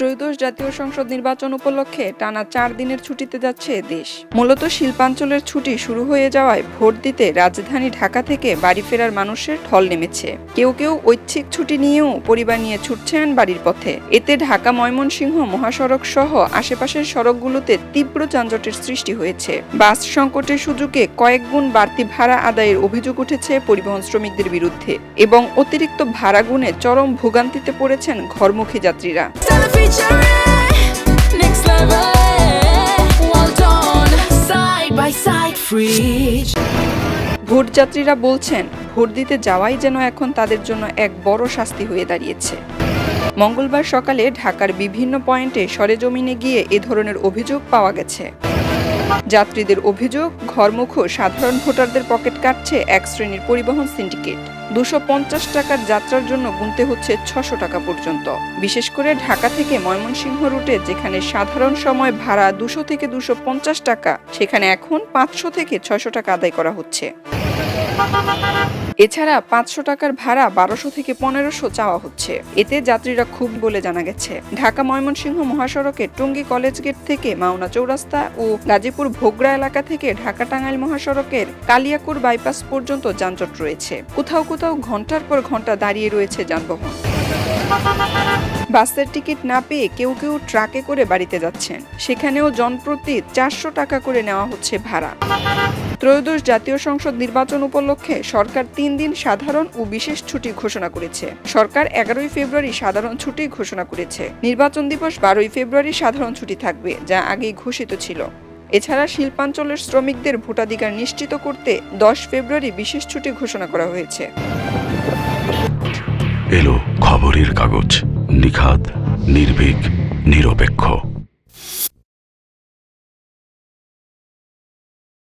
ত্রয়োদশ জাতীয় সংসদ নির্বাচন উপলক্ষে টানা 4 দিনের ছুটিতে যাচ্ছে দেশ। মূলত শিল্পাঞ্চলের ছুটি শুরু হয়ে যাওয়ায় ভোট দিতে রাজধানী ঢাকা থেকে বাড়ি ফেরার মানুষের ঢল নেমেছে। কেউ কেউ ঐচ্ছিক ছুটি নিয়েও পরিবার নিয়ে ছুটছেন বাড়ির পথে। এতে ঢাকা ময়মনসিংহ মহাসড়ক সহ আশেপাশের সড়কগুলোতে তীব্র যানজটের সৃষ্টি হয়েছে। বাস সংকটের সুযোগে কয়েক গুণ বাড়তি ভাড়া আদায়ের অভিযোগ উঠেছে পরিবহন শ্রমিকদের বিরুদ্ধে এবং অতিরিক্ত ভাড়া গুণে চরম ভোগান্তিতে পড়েছেন ঘরমুখী যাত্রীরা। ভোটযাত্রীরা বলছেন, ভোট দিতে যাওয়াই যেন এখন তাদের জন্য এক বড় শাস্তি হয়ে দাঁড়িয়েছে। মঙ্গলবার সকালে ঢাকার বিভিন্ন পয়েন্টে সরেজমিনে গিয়ে এ ধরনের অভিযোগ পাওয়া গেছে। যাত্রীদের অভিযোগ, ঘরমুখো সাধারণ ভোটারদের পকেট কাটছে এক শ্রেণীর পরিবহন সিন্ডিকেট। 250 টাকার যাত্রার জন্য গুনতে হচ্ছে 600 টাকা পর্যন্ত। বিশেষ করে ঢাকা থেকে ময়মনসিংহ রুটে যেখানে সাধারণ সময় ভাড়া 200 থেকে 250 টাকা, সেখানে এখন 500 থেকে 600 টাকা আদায় করা হচ্ছে। এছাড়া 500 টাকার ভাড়া 1200 থেকে 1500 চাওয়া হচ্ছে। এতে যাত্রীরা খুব বলে জানা গেছে। ঢাকা ময়মনসিংহ মহাসড়কে টঙ্গী কলেজ গেট থেকে মাওনা চৌরাস্তা ও গাজীপুর ভোগড়া এলাকা থেকে ঢাকা টাঙ্গাইল মহাসড়কের কালিয়াকুর বাইপাস পর্যন্ত যানজট রয়েছে। কোথাও কোথাও ঘন্টার পর ঘন্টা দাঁড়িয়ে রয়েছে যানবাহন। বাসের টিকিট না পেয়ে কেউ কেউ ট্রাকে করে বাড়িতে যাচ্ছেন। সেখানেও জনপ্রতি 400 টাকা করে নেওয়া হচ্ছে ভাড়া। ত্রয়োদশ জাতীয় সংসদ নির্বাচন উপলক্ষে সরকার 3 দিন সাধারণ ও বিশেষ ছুটি ঘোষণা করেছে। সরকার 11 ফেব্রুয়ারি সাধারণ ছুটি ঘোষণা করেছে। নির্বাচন দিবস 12 ফেব্রুয়ারি সাধারণ ছুটি থাকবে, যা আগেই ঘোষিত ছিল। এছাড়া শিল্পাঞ্চলের শ্রমিকদের ভোটাধিকার নিশ্চিত করতে 10 ফেব্রুয়ারি বিশেষ ছুটি ঘোষণা করা হয়েছে। এলো খবরের কাগজ, নিখাত, নির্ভীক, নিরপেক্ষ।